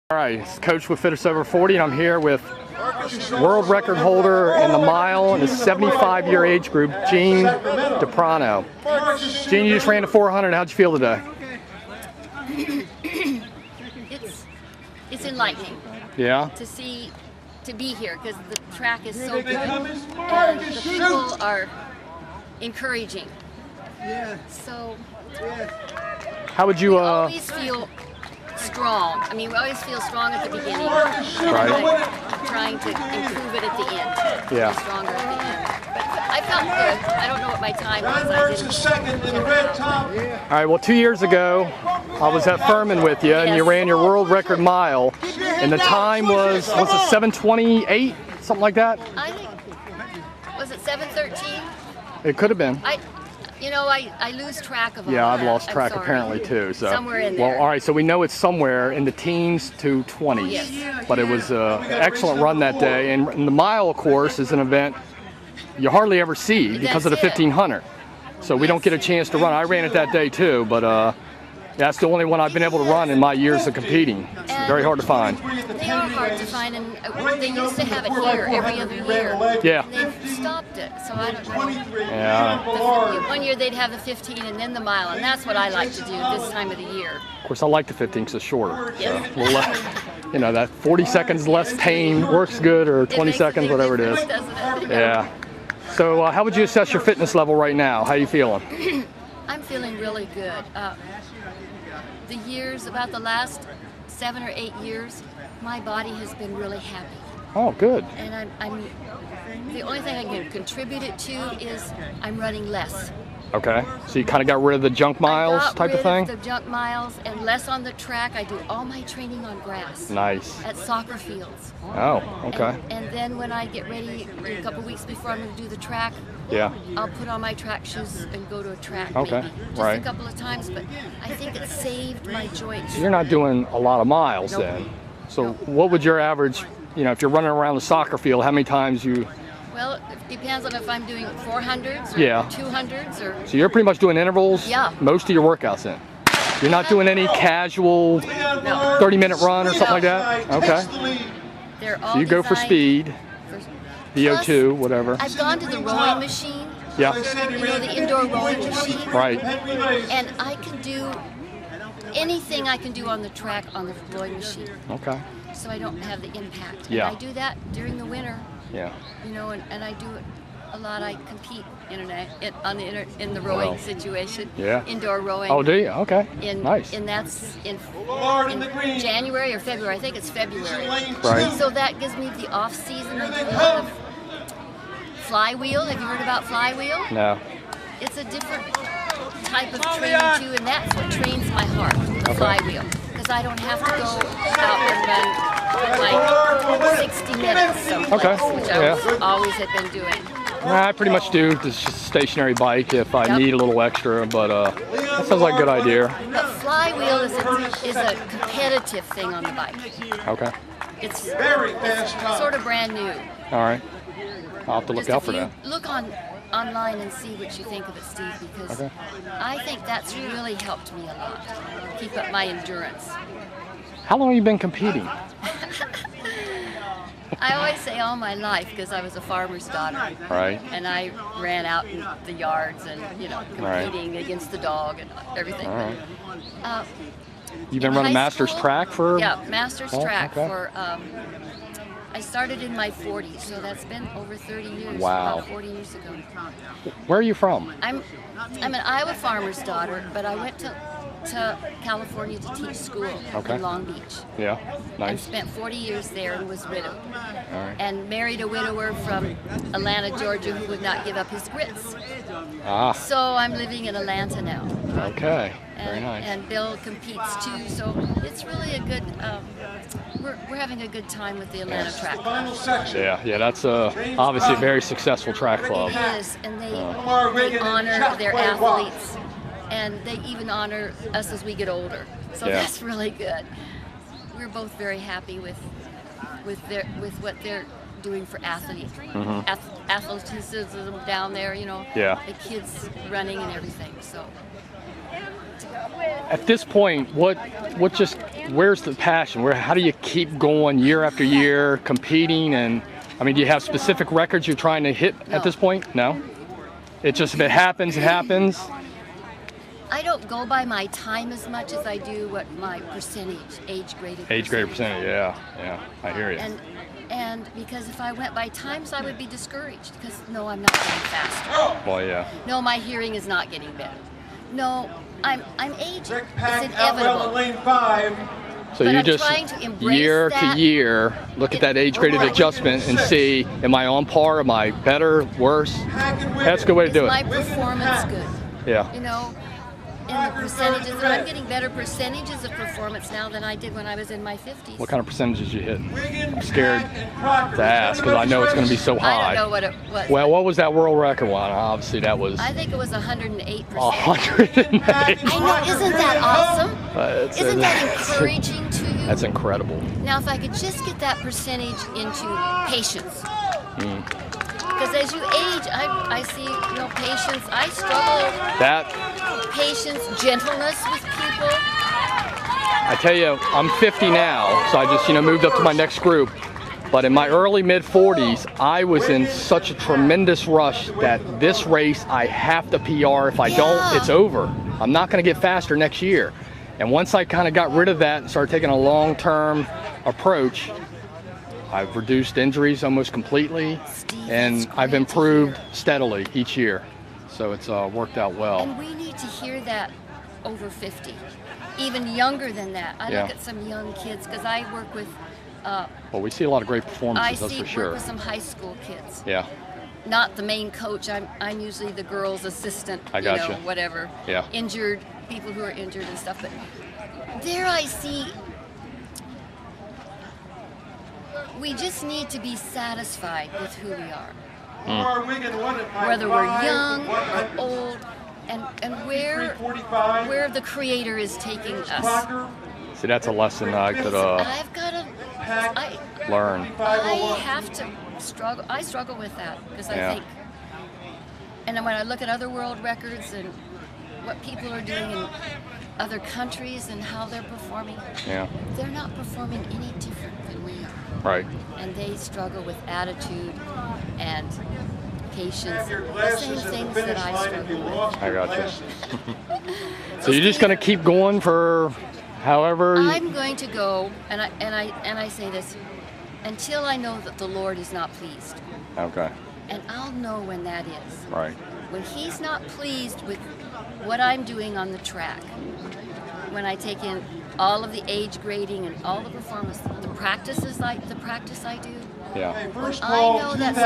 All right, it's Coach with fittestover40, and I'm here with world record holder in the mile in the 75-year age group, Jeanne Daprano. Jeanne, you just ran the 400. How'd you feel today? It's enlightening. Yeah. To be here because the track is so good and the people are encouraging. So How would you? We always feel strong. I mean, we always feel strong at the beginning. Right. Trying to improve it at the end. Yeah. Be stronger at the end. But I felt good. I don't know what my time was. All right. Well, 2 years ago, I was at Furman with you, and you ran your world record mile, and the time was it 7:28, something like that? I think, was it 7:13? It could have been. I lose track of all Yeah, I've that. lost I'm track sorry. apparently too. So somewhere in there. Well, all right. So we know it's somewhere in the teens to 20s. Yes. But it was an excellent run that day, and the mile, of course, is an event you hardly ever see because of the 1500. So we don't get a chance to run. I ran it that day too, but that's the only one I've been able to run in my years of competing. It's very hard to find. They are hard to find, and they used to have it here every other year. Yeah. And they've stopped it, so I don't know. Yeah. One year they'd have the 15 and then the mile, and that's what I like to do this time of the year. Of course, I like the 15 because it's shorter. Yes. So we'll that 40 seconds less pain works good, or 20 seconds, whatever it is. Doesn't it? Yeah. So how would you assess your fitness level right now? How are you feeling? I'm feeling really good. About the last 7 or 8 years, my body has been really happy. Oh, good. And I'm the only thing I can contribute it to is I'm running less. Okay. So you kind of got rid of the junk miles type of thing? The junk miles and less on the track. I do all my training on grass. Nice. At soccer fields. Oh, okay. And then when I get ready, a couple weeks before I'm going to do the track, yeah, I'll put on my track shoes and go to a track. Okay, maybe. Just right. a couple of times, but I think it saved my joints. So you're not doing a lot of miles then. So what would your average, if you're running around the soccer field, how many times you? Well, it depends on if I'm doing 400s or Yeah. 200s or. So you're pretty much doing intervals. Yeah. Most of your workouts then. You're not doing any casual 30-minute run or something like that. Okay. They're all So you go for speed, VO2, whatever. I've gone to the rowing machine. Yeah. The indoor rowing machine. Right. And I can do anything I can do on the track on the rowing machine. Okay. So I don't have the impact. Yeah. And I do that during the winter. Yeah. And I do it a lot. I compete in the rowing situation. Yeah. Indoor rowing. Oh, do you? Okay. Nice. And that's in January or February. I think it's February. Right. So that gives me the off season. I do a lot of flywheel. Have you heard about flywheel? No. It's a different type of training too, and that's what trains my heart, the flywheel. Because I don't have to go out and run like 60 minutes someplace, which I always have been doing. I pretty much do. It's just a stationary bike if I need a little extra, but that sounds like a good idea. But flywheel is a competitive thing on the bike. Okay. It's sort of brand new. All right. I'll have to look out for that. Look online and see what you think of it, Steve, because I think that's really helped me a lot. Keep up my endurance. How long have you been competing? I always say all my life because I was a farmer's daughter. Right. And I ran out in the yards and, competing against the dog and everything. All right. You've been running Masters track for? Yeah, Masters track for, I started in my 40s, so that's been over 30 years. Wow. About 40 years ago. Where are you from? I'm an Iowa farmer's daughter, but I went to California to teach school in Long Beach. Yeah, nice. And spent 40 years there and was widowed. All right. And married a widower from Atlanta, Georgia, who would not give up his grits. Ah. So I'm living in Atlanta now. Okay, very nice. And Bill competes too, so it's really a good, we're having a good time with the Atlanta Track Club. Yeah, that's obviously a very successful track club. It is, and they honor their athletes. And they even honor us as we get older, so that's really good. We're both very happy with what they're doing for athletes, athleticism down there. The kids running and everything. So At this point, where's the passion? How do you keep going year after year, competing? And I mean, do you have specific records you're trying to hit at this point? No? It just, if it happens, it happens? I don't go by my time as much as I do what my percentage, age-graded percentage, yeah, I hear you. And because if I went by times, I would be discouraged, because no, I'm not getting faster. Well, yeah. No, my hearing is not getting better. No, I'm aging. It's Out inevitable. lane 5. So But you I'm just, trying to embrace year that. to year, look at that age-graded adjustment and see, am I on par, am I better, worse? That's a good way to Is do my it. performance good? Yeah. You know, in the percentages, and I'm getting better percentages of performance now than I did when I was in my 50s. What kind of percentages you hit? I'm scared to ask because I know it's going to be so high. I don't know what it was. Well, what was that world record one? Obviously, that was I think it was 108%. 108. I know, isn't that awesome? Isn't that encouraging to you? That's incredible. Now, if I could just get that percentage into patience. Because as you age, I see, you know, patience. I struggle. Patience, gentleness with people. I tell you, I'm 50 now, so I just, moved up to my next group. But in my early mid-40s, I was in such a tremendous rush that this race, I have to PR. If I don't, it's over. I'm not going to get faster next year. And once I kind of got rid of that and started taking a long-term approach, I've reduced injuries almost completely, and I've improved steadily each year. So it's worked out well. And we need to hear that over 50, even younger than that. I look at some young kids, because I work with well, we see a lot of great performances, that's for sure. work with some high school kids. Yeah. Not the main coach. I'm usually the girls' assistant. I gotcha. Whatever. Yeah. Injured people who are injured and stuff. But there I see. We just need to be satisfied with who we are. Whether we're young or old, and where the Creator is taking us. See, that's a lesson I could I've got to learn. I have to struggle. I struggle with that because I think, and then when I look at other world records and what people are doing in other countries and how they're performing, they're not performing any different than we are. Right. And they struggle with attitude and patience, the same things that I struggle with. I got you. So you're just going to keep going for however? I'm going to go, and I say this, until I know that the Lord is not pleased. Okay. And I'll know when that is. Right. When He's not pleased with what I'm doing on the track, when I take in all of the age grading and all the performance, the practice I do, yeah. I know that